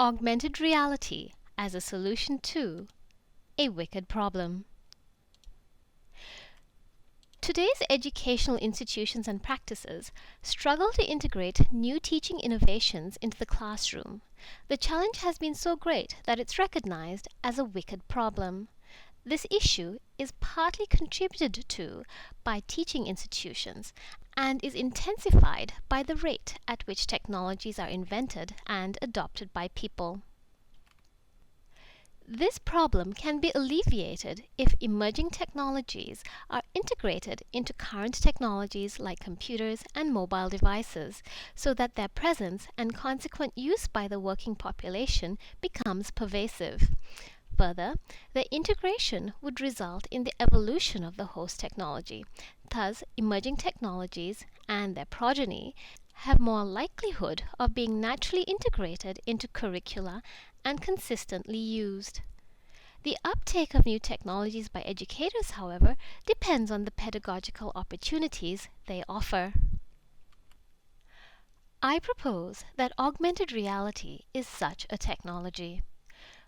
Augmented reality as a solution to a wicked problem. Today's educational institutions and practices struggle to integrate new teaching innovations into the classroom. The challenge has been so great that it's recognized as a wicked problem. This issue is partly contributed to by teaching institutions and is intensified by the rate at which technologies are invented and adopted by people. This problem can be alleviated if emerging technologies are integrated into current technologies like computers and mobile devices, so that their presence and consequent use by the working population becomes pervasive. Further, the integration would result in the evolution of the host technology. Thus, emerging technologies and their progeny have more likelihood of being naturally integrated into curricula and consistently used. The uptake of new technologies by educators, however, depends on the pedagogical opportunities they offer. I propose that augmented reality is such a technology.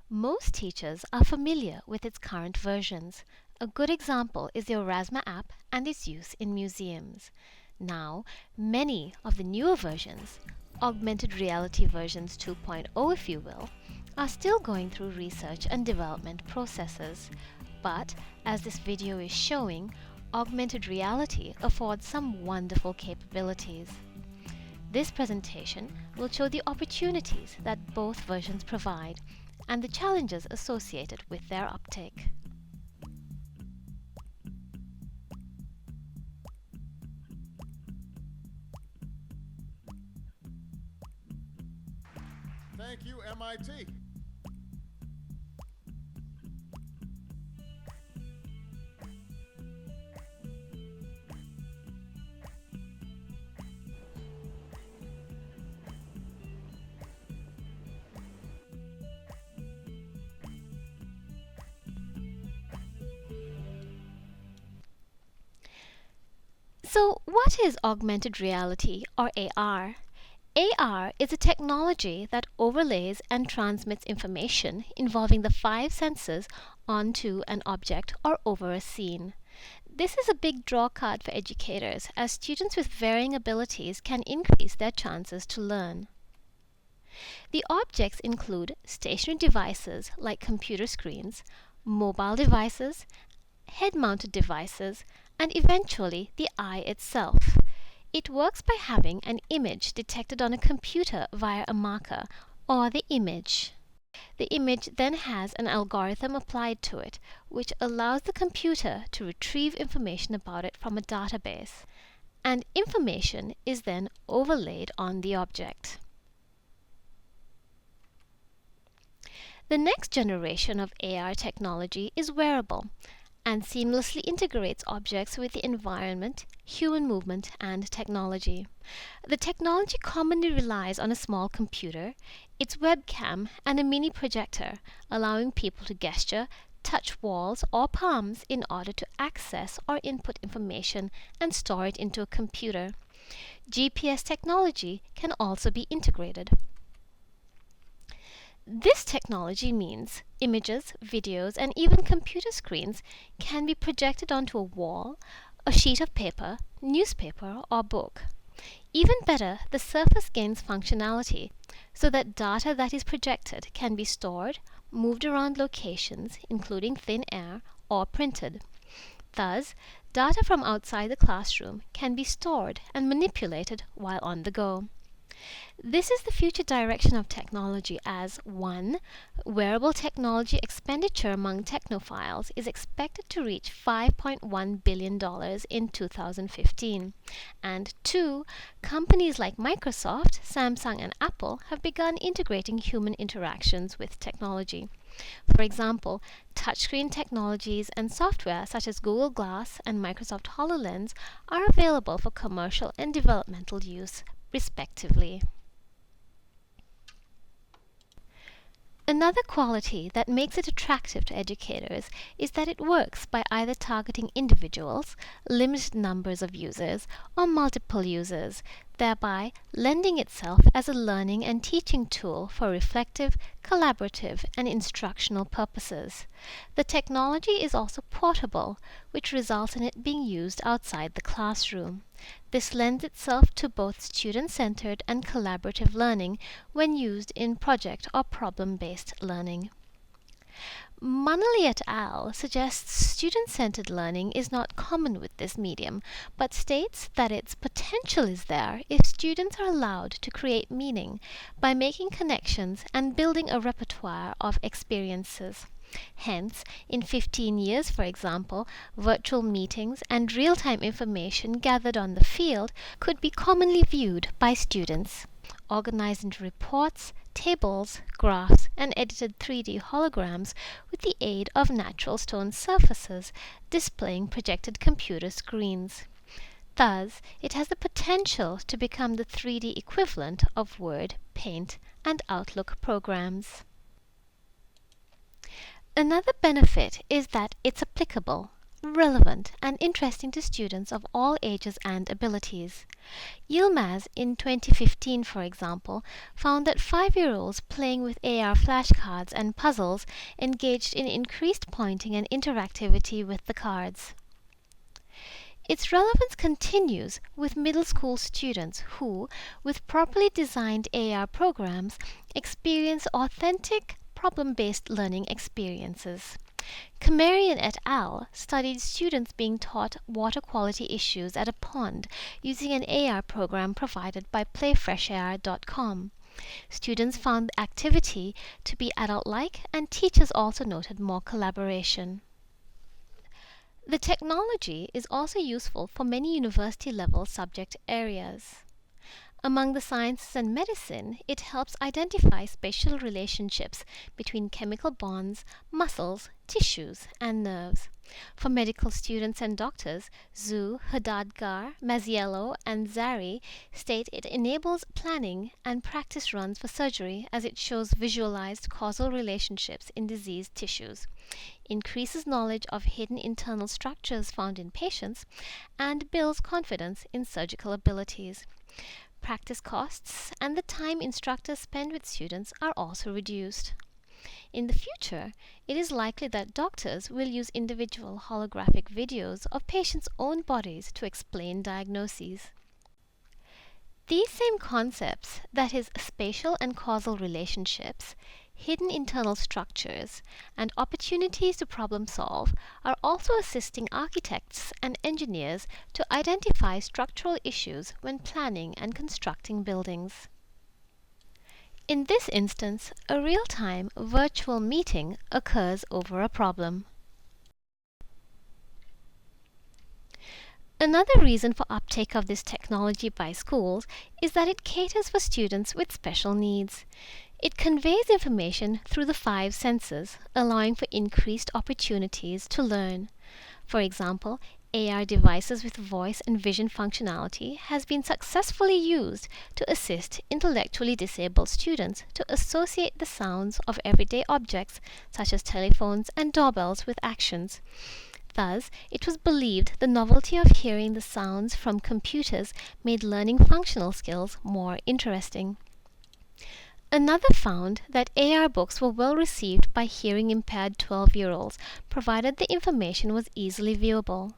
Most teachers are familiar with its current versions. A good example is the Aurasma app and its use in museums. Now, many of the newer versions, augmented reality versions 2.0 if you will, are still going through research and development processes. But, as this video is showing, augmented reality affords some wonderful capabilities. This presentation will show the opportunities that both versions provide and the challenges associated with their uptake. Thank you, MIT. So, what is augmented reality or AR? AR is a technology that overlays and transmits information involving the five senses onto an object or over a scene. This is a big drawcard for educators, as students with varying abilities can increase their chances to learn. The objects include stationary devices like computer screens, mobile devices, head-mounted devices, and eventually the eye itself. It works by having an image detected on a computer via a marker, or the image. The image then has an algorithm applied to it, which allows the computer to retrieve information about it from a database, and information is then overlaid on the object. The next generation of AR technology is wearable, and seamlessly integrates objects with the environment, human movement, and technology. The technology commonly relies on a small computer, its webcam, and a mini projector, allowing people to gesture, touch walls or palms in order to access or input information and store it into a computer. GPS technology can also be integrated. This technology means images, videos, and even computer screens can be projected onto a wall, a sheet of paper, newspaper, or book. Even better, the surface gains functionality so that data that is projected can be stored, moved around locations, including thin air, or printed. Thus, data from outside the classroom can be stored and manipulated while on the go. This is the future direction of technology as 1. Wearable technology expenditure among technophiles is expected to reach $5.1 billion in 2015, and 2. Companies like Microsoft, Samsung, and Apple have begun integrating human interactions with technology. For example, touchscreen technologies and software such as Google Glass and Microsoft HoloLens are available for commercial and developmental use, respectively. Another quality that makes it attractive to educators is that it works by either targeting individuals, limited numbers of users, or multiple users. thereby lending itself as a learning and teaching tool for reflective, collaborative, and instructional purposes. The technology is also portable, which results in it being used outside the classroom. This lends itself to both student-centered and collaborative learning when used in project or problem-based learning. Manali et al. Suggests student-centered learning is not common with this medium, but states that its potential is there if students are allowed to create meaning by making connections and building a repertoire of experiences. Hence, in 15 years, for example, virtual meetings and real-time information gathered on the field could be commonly viewed by students, organized into reports, tables, graphs, and edited 3D holograms with the aid of natural stone surfaces displaying projected computer screens. Thus, it has the potential to become the 3D equivalent of Word, Paint, and Outlook programs. Another benefit is that it's applicable, relevant, and interesting to students of all ages and abilities. Yilmaz in 2015, for example, found that 5-year-olds playing with AR flashcards and puzzles engaged in increased pointing and interactivity with the cards. Its relevance continues with middle school students who, with properly designed AR programs, experience authentic problem-based learning experiences. Kamarian et al. Studied students being taught water quality issues at a pond using an AR program provided by playfreshair.com. Students found the activity to be adult-like, and teachers also noted more collaboration. The technology is also useful for many university-level subject areas. Among the sciences and medicine, it helps identify spatial relationships between chemical bonds, muscles, tissues, and nerves. For medical students and doctors, Zhu, Haddadgar, Mazziello, and Zari state it enables planning and practice runs for surgery as it shows visualized causal relationships in diseased tissues, increases knowledge of hidden internal structures found in patients, and builds confidence in surgical abilities. Practice costs and the time instructors spend with students are also reduced. In the future, it is likely that doctors will use individual holographic videos of patients' own bodies to explain diagnoses. These same concepts, that is, spatial and causal relationships, hidden internal structures, and opportunities to problem solve, are also assisting architects and engineers to identify structural issues when planning and constructing buildings. In this instance, a real-time virtual meeting occurs over a problem. Another reason for uptake of this technology by schools is that it caters for students with special needs. It conveys information through the 5 senses, allowing for increased opportunities to learn. For example, AR devices with voice and vision functionality has been successfully used to assist intellectually disabled students to associate the sounds of everyday objects such as telephones and doorbells with actions. Thus, it was believed the novelty of hearing the sounds from computers made learning functional skills more interesting. Another found that AR books were well received by hearing-impaired 12-year-olds, provided the information was easily viewable.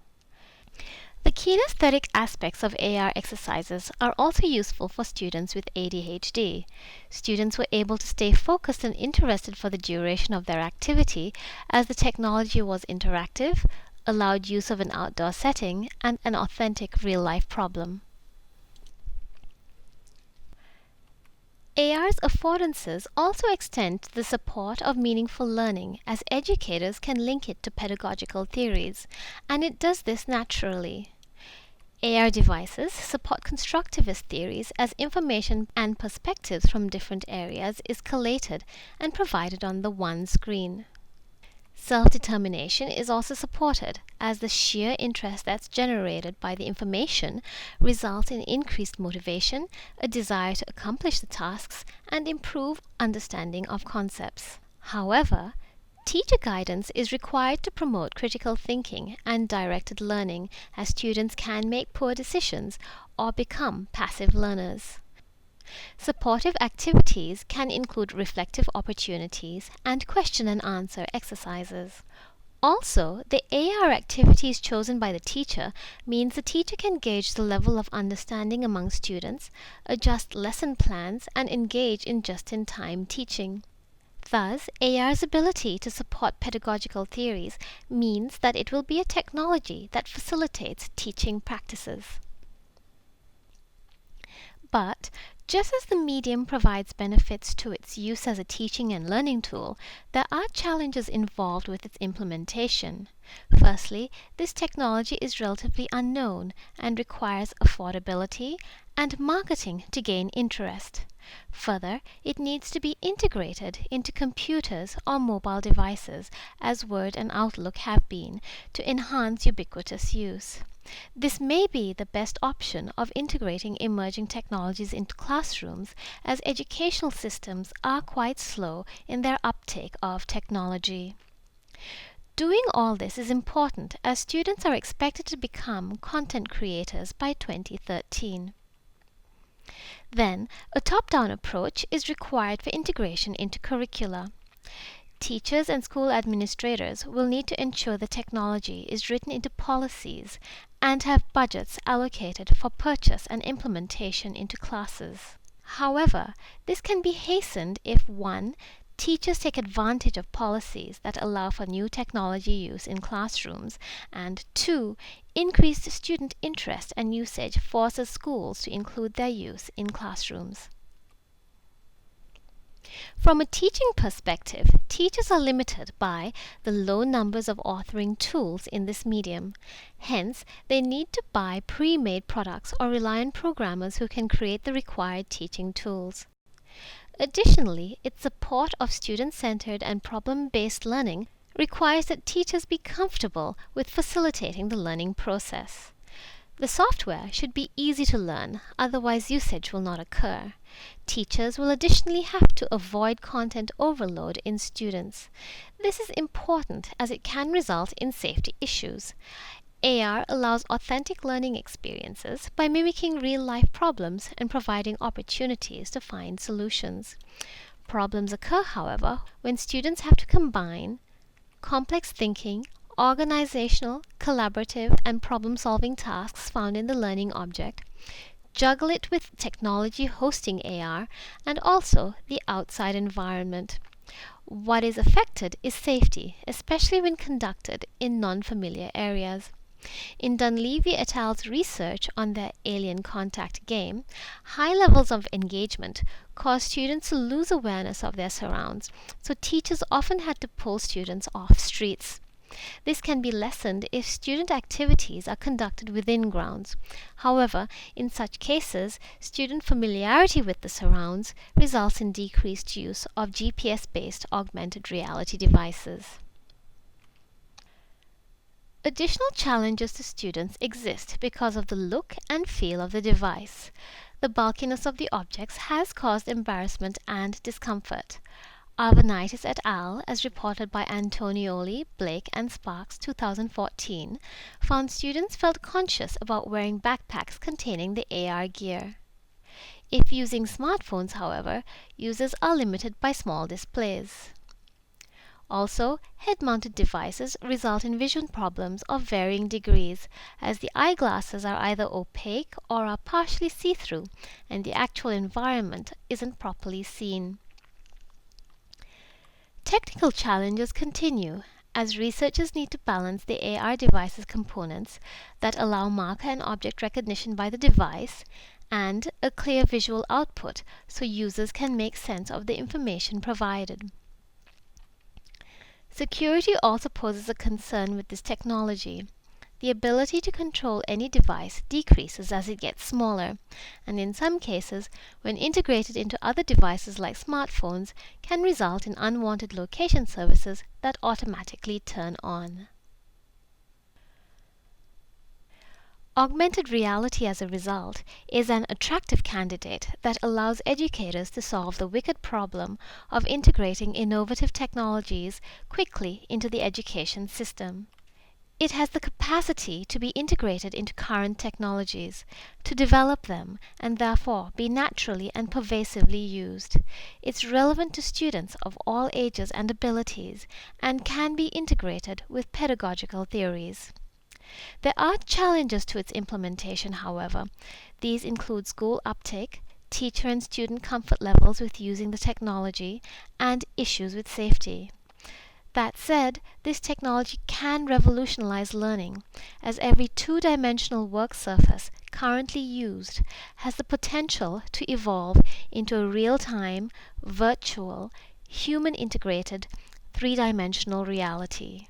The kinesthetic aspects of AR exercises are also useful for students with ADHD. Students were able to stay focused and interested for the duration of their activity as the technology was interactive, allowed use of an outdoor setting, and an authentic real-life problem. AR's affordances also extend to the support of meaningful learning, as educators can link it to pedagogical theories, and it does this naturally. AR devices support constructivist theories as information and perspectives from different areas is collated and provided on the one screen. Self-determination is also supported, as the sheer interest that's generated by the information results in increased motivation, a desire to accomplish the tasks, and improve understanding of concepts. However, Teacher guidance is required to promote critical thinking and directed learning, as students can make poor decisions or become passive learners. Supportive activities can include reflective opportunities and question and answer exercises. Also, the AR activities chosen by the teacher means the teacher can gauge the level of understanding among students, adjust lesson plans, and engage in just-in-time teaching. Thus, AR's ability to support pedagogical theories means that it will be a technology that facilitates teaching practices. But, just as the medium provides benefits to its use as a teaching and learning tool, there are challenges involved with its implementation. Firstly, this technology is relatively unknown and requires affordability and marketing to gain interest. Further, it needs to be integrated into computers or mobile devices, as Word and Outlook have been, to enhance ubiquitous use. This may be the best option of integrating emerging technologies into classrooms, as educational systems are quite slow in their uptake of technology. Doing all this is important, as students are expected to become content creators by 2013. Then, a top-down approach is required for integration into curricula. Teachers and school administrators will need to ensure the technology is written into policies and have budgets allocated for purchase and implementation into classes. However, this can be hastened if 1. Teachers take advantage of policies that allow for new technology use in classrooms, and 2. Increased student interest and usage forces schools to include their use in classrooms. From a teaching perspective, teachers are limited by the low numbers of authoring tools in this medium. Hence, they need to buy pre-made products or rely on programmers who can create the required teaching tools. Additionally, its support of student-centered and problem-based learning requires that teachers be comfortable with facilitating the learning process. The software should be easy to learn, otherwise usage will not occur. Teachers will additionally have to avoid content overload in students. This is important as it can result in safety issues. AR allows authentic learning experiences by mimicking real-life problems and providing opportunities to find solutions. Problems occur, however, when students have to combine complex thinking, organizational, collaborative, and problem-solving tasks found in the learning object, juggle it with technology hosting AR, and also the outside environment. What is affected is safety, especially when conducted in non-familiar areas. In Dunleavy et al.'s research on their Alien Contact game, high levels of engagement caused students to lose awareness of their surrounds, so teachers often had to pull students off streets. This can be lessened if student activities are conducted within grounds. However, in such cases, student familiarity with the surrounds results in decreased use of GPS-based augmented reality devices. Additional challenges to students exist because of the look and feel of the device. The bulkiness of the objects has caused embarrassment and discomfort. Arvanitis et al., as reported by Antonioli, Blake, and Sparks 2014, found students felt conscious about wearing backpacks containing the AR gear. If using smartphones, however, users are limited by small displays. Also, head-mounted devices result in vision problems of varying degrees, as the eyeglasses are either opaque or are partially see-through, and the actual environment isn't properly seen. Technical challenges continue, as researchers need to balance the AR device's components that allow marker and object recognition by the device and a clear visual output so users can make sense of the information provided. Security also poses a concern with this technology. The ability to control any device decreases as it gets smaller, and in some cases, when integrated into other devices like smartphones, can result in unwanted location services that automatically turn on. Augmented reality, as a result, is an attractive candidate that allows educators to solve the wicked problem of integrating innovative technologies quickly into the education system. It has the capacity to be integrated into current technologies, to develop them, and therefore be naturally and pervasively used. It's relevant to students of all ages and abilities, and can be integrated with pedagogical theories. There are challenges to its implementation, however. These include school uptake, teacher and student comfort levels with using the technology, and issues with safety. That said, this technology can revolutionize learning, as every two-dimensional work surface currently used has the potential to evolve into a real-time, virtual, human-integrated, three-dimensional reality.